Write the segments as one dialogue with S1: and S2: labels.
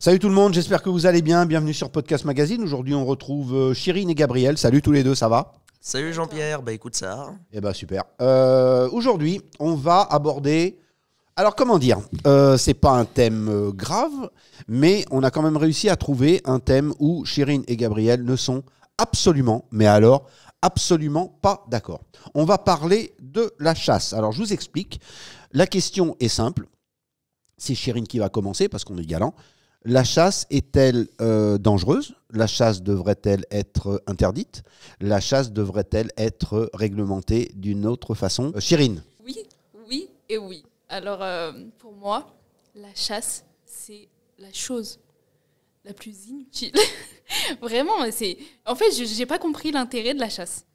S1: Salut tout le monde, j'espère que vous allez bien. Bienvenue sur Podcast Magazine. Aujourd'hui, on retrouve Chirine et Gabriel. Salut tous les deux, ça va?
S2: Salut Jean-Pierre, bah écoute ça.
S1: Eh ben super. Aujourd'hui, on va aborder... Alors comment dire, c'est pas un thème grave, mais on a quand même réussi à trouver un thème où Chirine et Gabriel ne sont absolument, mais alors absolument pas d'accord. On va parler de la chasse. Alors je vous explique. La question est simple. C'est Chirine qui va commencer parce qu'on est galant. La chasse est-elle dangereuse? La chasse devrait-elle être interdite? La chasse devrait-elle être réglementée d'une autre façon? Chirine.
S3: Oui et oui. Alors, pour moi, la chasse, c'est la chose la plus inutile. Vraiment, c'est... En fait, j'ai pas compris l'intérêt de la chasse.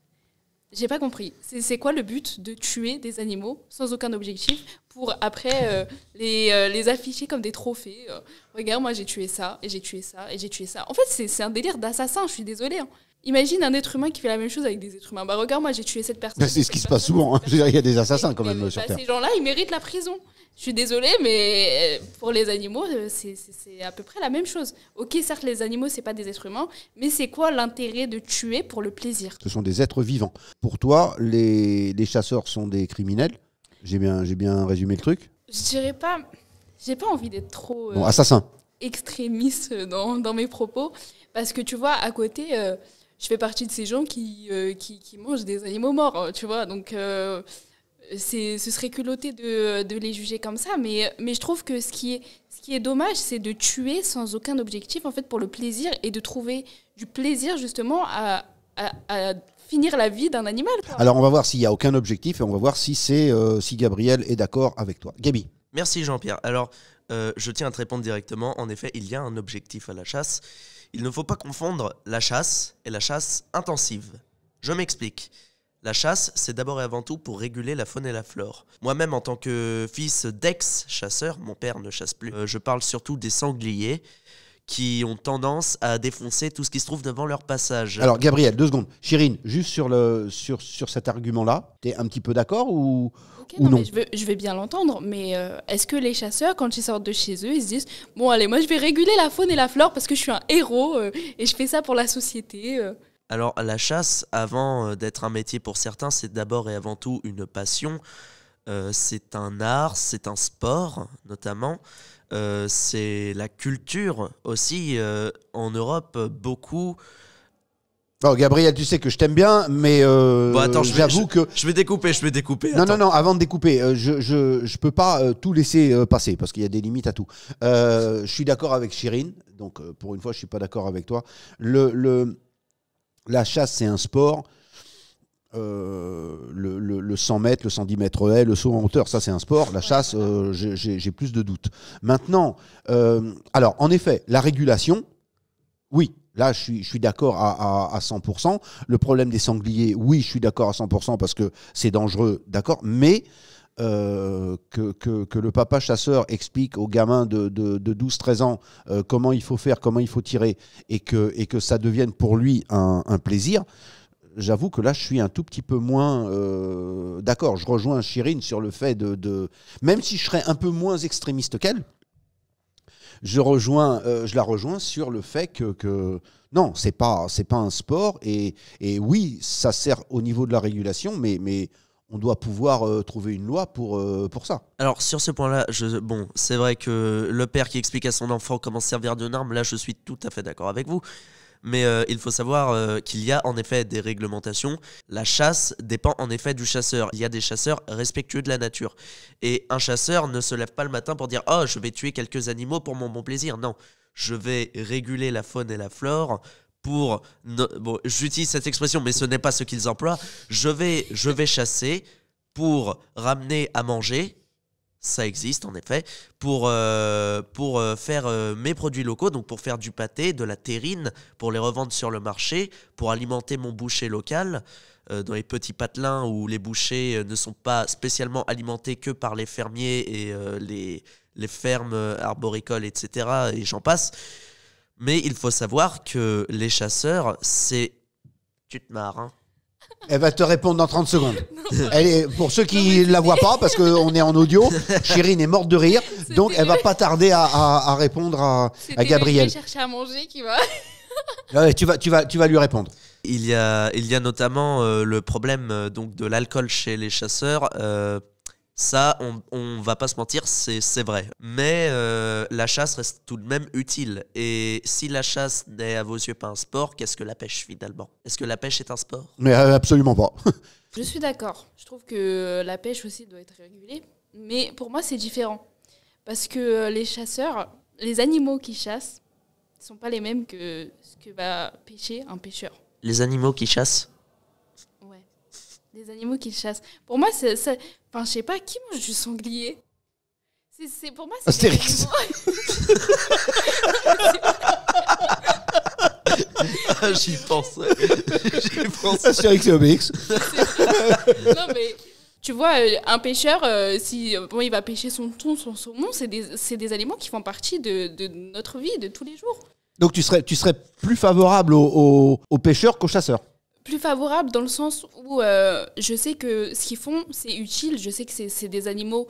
S3: J'ai pas compris. C'est quoi le but de tuer des animaux sans aucun objectif pour après les afficher comme des trophées? Regarde, moi j'ai tué ça, et j'ai tué ça, et j'ai tué ça. En fait, c'est un délire d'assassin, je suis désolée. Hein. Imagine un être humain qui fait la même chose avec des êtres humains. Bah regarde, moi j'ai tué cette personne.
S1: C'est ce qui se passe souvent. Hein. Je veux dire, il y a des assassins quand même sur Terre.
S3: Ces gens-là, ils méritent la prison. Je suis désolée, mais pour les animaux, c'est à peu près la même chose. Ok, certes, les animaux, c'est pas des êtres humains, mais c'est quoi l'intérêt de tuer pour le plaisir?
S1: Ce sont des êtres vivants. Pour toi, les chasseurs sont des criminels? J'ai bien résumé le truc?
S3: Je dirais pas... J'ai pas envie d'être trop...
S1: Bon, assassin.
S3: Extrémiste dans mes propos, parce que tu vois, à côté... je fais partie de ces gens qui mangent des animaux morts, tu vois, donc... ce serait culotté de les juger comme ça, mais je trouve que ce qui est dommage, c'est de tuer sans aucun objectif, en fait, pour le plaisir, et de trouver du plaisir, justement, à finir la vie d'un animal. Quoi.
S1: Alors, on va voir s'il n'y a aucun objectif, et on va voir si Gabriel est d'accord avec toi. Gabi.
S2: Merci Jean-Pierre. Alors, je tiens à te répondre directement. En effet, il y a un objectif à la chasse. Il ne faut pas confondre la chasse et la chasse intensive. Je m'explique. La chasse, c'est d'abord et avant tout pour réguler la faune et la flore. Moi-même, en tant que fils d'ex-chasseur, mon père ne chasse plus, je parle surtout des sangliers qui ont tendance à défoncer tout ce qui se trouve devant leur passage.
S1: Alors, Gabriel, 2 secondes. Chirine, juste sur cet argument-là, t'es un petit peu d'accord ou
S3: non,
S1: non?
S3: Mais je vais bien l'entendre, mais est-ce que les chasseurs, quand ils sortent de chez eux, ils se disent « Bon, allez, moi, je vais réguler la faune et la flore parce que je suis un héros et je fais ça pour la société
S2: Alors, la chasse, avant d'être un métier pour certains, c'est d'abord et avant tout une passion. C'est un art, c'est un sport, notamment. C'est la culture aussi. En Europe, beaucoup...
S1: Oh, Gabriel, tu sais que je t'aime bien, mais
S2: Bon, attends,
S1: j'avoue que...
S2: Je vais découper.
S1: Non, avant de découper, je peux pas tout laisser passer, parce qu'il y a des limites à tout. Je suis d'accord avec Chirine, donc pour une fois, je suis pas d'accord avec toi. La chasse, c'est un sport. Le 100 mètres, le 110 mètres haies, le saut en hauteur, ça c'est un sport. La chasse, j'ai plus de doutes. Maintenant, alors en effet, la régulation, oui, là je suis d'accord à 100%. Le problème des sangliers, oui, je suis d'accord à 100% parce que c'est dangereux, d'accord, mais que le papa chasseur explique aux gamins de 12-13 ans comment il faut faire, comment il faut tirer, et que ça devienne pour lui un plaisir. J'avoue que là, je suis un tout petit peu moins d'accord. Je rejoins Chirine sur le fait même si je serais un peu moins extrémiste qu'elle, je la rejoins sur le fait que non, c'est pas un sport. Et oui, ça sert au niveau de la régulation, mais on doit pouvoir trouver une loi pour ça.
S2: Alors, sur ce point-là, bon, c'est vrai que le père qui explique à son enfant comment se servir d'une arme, là, je suis tout à fait d'accord avec vous. Mais il faut savoir qu'il y a en effet des réglementations. La chasse dépend en effet du chasseur. Il y a des chasseurs respectueux de la nature. Et un chasseur ne se lève pas le matin pour dire « Oh, je vais tuer quelques animaux pour mon bon plaisir ». Non, je vais réguler la faune et la flore pour... Bon, j'utilise cette expression, mais ce n'est pas ce qu'ils emploient. Je vais chasser pour ramener à manger... Ça existe en effet, pour faire mes produits locaux, donc pour faire du pâté, de la terrine, pour les revendre sur le marché, pour alimenter mon boucher local, dans les petits patelins où les bouchers ne sont pas spécialement alimentés que par les fermiers et les fermes arboricoles, etc. Et j'en passe. Mais il faut savoir que les chasseurs, c'est... Tu te marres, hein?
S1: Elle va te répondre dans 30 secondes. Pour ceux qui ne la voient pas, parce qu'on est en audio, Chirine est morte de rire. Donc, elle va pas tarder à répondre à Gabriel.
S3: Je vais chercher à manger qui va.
S1: Ouais, tu vas lui répondre.
S2: Il y a notamment le problème donc de l'alcool chez les chasseurs. Ça, on va pas se mentir, c'est vrai. Mais la chasse reste tout de même utile. Et si la chasse n'est à vos yeux pas un sport, qu'est-ce que la pêche finalement? Est-ce que la pêche est un sport?
S1: Mais absolument pas.
S3: Je suis d'accord. Je trouve que la pêche aussi doit être régulée. Mais pour moi, c'est différent. Parce que les chasseurs, les animaux qui chassent, ne sont pas les mêmes que ce que va pêcher un pêcheur.
S2: Les animaux qui chassent?
S3: Ouais. Des animaux qui chassent. Pour moi, enfin, je sais pas, qui mange du sanglier? Pour moi, c'est
S1: Astérix.
S2: J'y pensais.
S1: Astérix et Obélix.
S3: Non, mais tu vois, un pêcheur, il va pêcher son thon, son saumon, c'est des aliments qui font partie de notre vie de tous les jours.
S1: Donc tu serais plus favorable aux pêcheurs qu'aux chasseurs?
S3: Plus favorable dans le sens où je sais que ce qu'ils font, c'est utile. Je sais que c'est des animaux.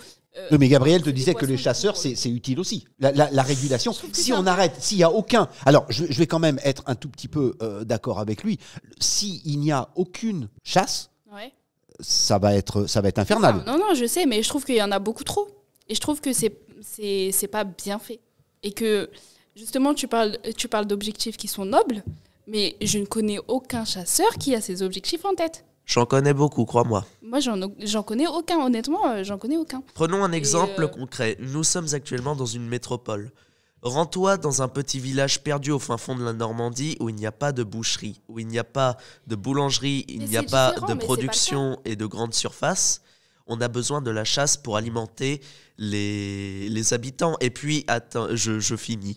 S1: Oui, mais Gabriel te
S3: c'est
S1: disait
S3: des
S1: que les
S3: poissons
S1: chasseurs,
S3: pour-
S1: c'est utile aussi. La régulation.
S3: Je trouve que
S1: Si
S3: c'est
S1: on arrête, s'il n'y a aucun... Alors, je vais quand même être un tout petit peu d'accord avec lui. S'il n'y a aucune chasse,
S3: Ouais.
S1: ça va être infernal.
S3: Non, je sais, mais je trouve qu'il y en a beaucoup trop. Et je trouve que c'est pas bien fait. Et que, justement, tu parles d'objectifs qui sont nobles, mais je ne connais aucun chasseur qui a ces objectifs en tête.
S2: J'en connais beaucoup, crois-moi.
S3: Moi, j'en connais aucun, honnêtement, j'en connais aucun.
S2: Prenons un exemple
S3: euh,
S2: concret. Nous sommes actuellement dans une métropole. Rends-toi dans un petit village perdu au fin fond de la Normandie où il n'y a pas de boucherie, où il n'y a pas de boulangerie, il
S3: Mais
S2: n'y a
S3: c'est
S2: pas
S3: différent,
S2: de
S3: mais c'est
S2: production et de grandes surfaces. On a besoin de la chasse pour alimenter les habitants. Et puis, attends, je finis.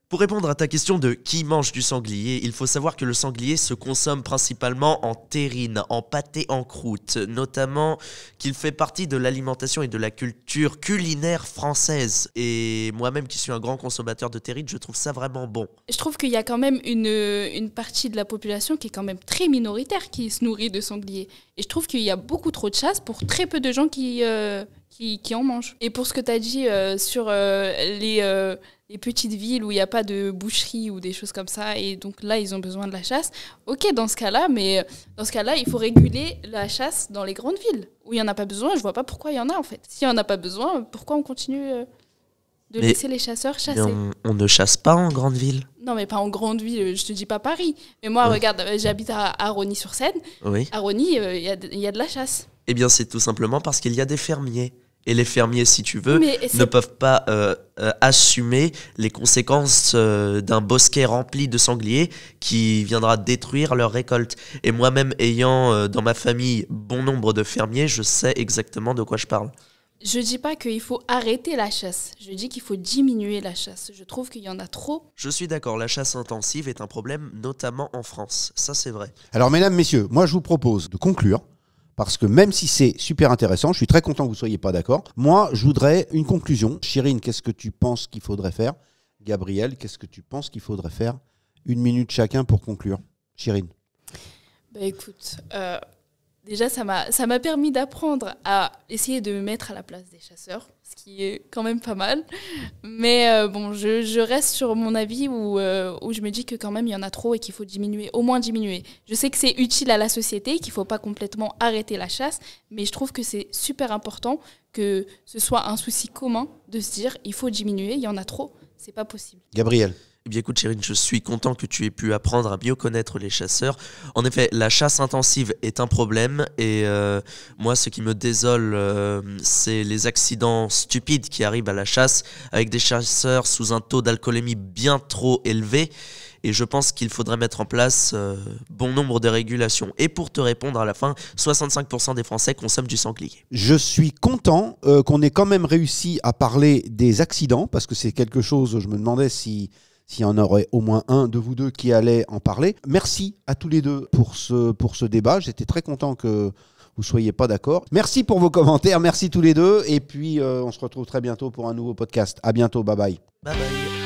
S2: Pour répondre à ta question de qui mange du sanglier, il faut savoir que le sanglier se consomme principalement en terrine, en pâté en croûte, notamment qu'il fait partie de l'alimentation et de la culture culinaire française. Et moi-même qui suis un grand consommateur de terrine, je trouve ça vraiment bon.
S3: Je trouve qu'il y a quand même une partie de la population qui est quand même très minoritaire qui se nourrit de sanglier. Et je trouve qu'il y a beaucoup trop de chasse pour très peu de gens qui en mangent. Et pour ce que tu as dit sur les petites villes où il n'y a pas de boucherie ou des choses comme ça, et donc là, ils ont besoin de la chasse. Ok, dans ce cas-là, il faut réguler la chasse dans les grandes villes. Où il n'y en a pas besoin, je vois pas pourquoi il y en a en fait. S'il n'y en a pas besoin, pourquoi on continue de
S2: Mais-
S3: laisser les chasseurs chasser?
S2: On ne chasse pas en grande ville.
S3: Non, mais pas en grande ville, je te dis pas Paris. Mais moi,
S2: Ouais.
S3: regarde, j'habite à Rosny-sur-Seine.
S2: Oui.
S3: À Rosny, il y a de la chasse.
S2: Eh bien, c'est tout simplement parce qu'il y a des fermiers. Et les fermiers, si tu veux,
S3: Mais
S2: ne peuvent pas assumer les conséquences d'un bosquet rempli de sangliers qui viendra détruire leur récolte. Et moi-même, ayant dans ma famille bon nombre de fermiers, je sais exactement de quoi je parle.
S3: je dis pas qu'il faut arrêter la chasse. Je dis qu'il faut diminuer la chasse. Je trouve qu'il y en a trop.
S2: Je suis d'accord, la chasse intensive est un problème, notamment en France. Ça, c'est vrai.
S1: Alors, mesdames, messieurs, moi, je vous propose de conclure. Parce que même si c'est super intéressant, je suis très content que vous ne soyez pas d'accord. Moi, je voudrais une conclusion. Chirine, qu'est-ce que tu penses qu'il faudrait faire? Gabriel, qu'est-ce que tu penses qu'il faudrait faire? 1 minute chacun pour conclure. Chirine.
S3: Bah écoute, déjà, ça m'a permis d'apprendre à essayer de me mettre à la place des chasseurs, ce qui est quand même pas mal. Mais bon, je reste sur mon avis où je me dis que quand même, il y en a trop et qu'il faut diminuer, au moins diminuer. Je sais que c'est utile à la société, qu'il ne faut pas complètement arrêter la chasse, mais je trouve que c'est super important que ce soit un souci commun de se dire il faut diminuer, il y en a trop, c'est pas possible.
S1: Gabriel.
S2: Eh bien écoute Chérine, je suis content que tu aies pu apprendre à mieux connaître les chasseurs. En effet, la chasse intensive est un problème et moi ce qui me désole c'est les accidents stupides qui arrivent à la chasse avec des chasseurs sous un taux d'alcoolémie bien trop élevé. Et je pense qu'il faudrait mettre en place bon nombre de régulations. Et pour te répondre à la fin, 65% des Français consomment du sanglier.
S1: Je suis content qu'on ait quand même réussi à parler des accidents, parce que c'est quelque chose, je me demandais s'il y en aurait au moins un de vous deux qui allait en parler. Merci à tous les deux pour ce débat. J'étais très content que vous ne soyez pas d'accord. Merci pour vos commentaires, merci tous les deux. Et puis, on se retrouve très bientôt pour un nouveau podcast. À bientôt, bye bye.
S2: Bye bye.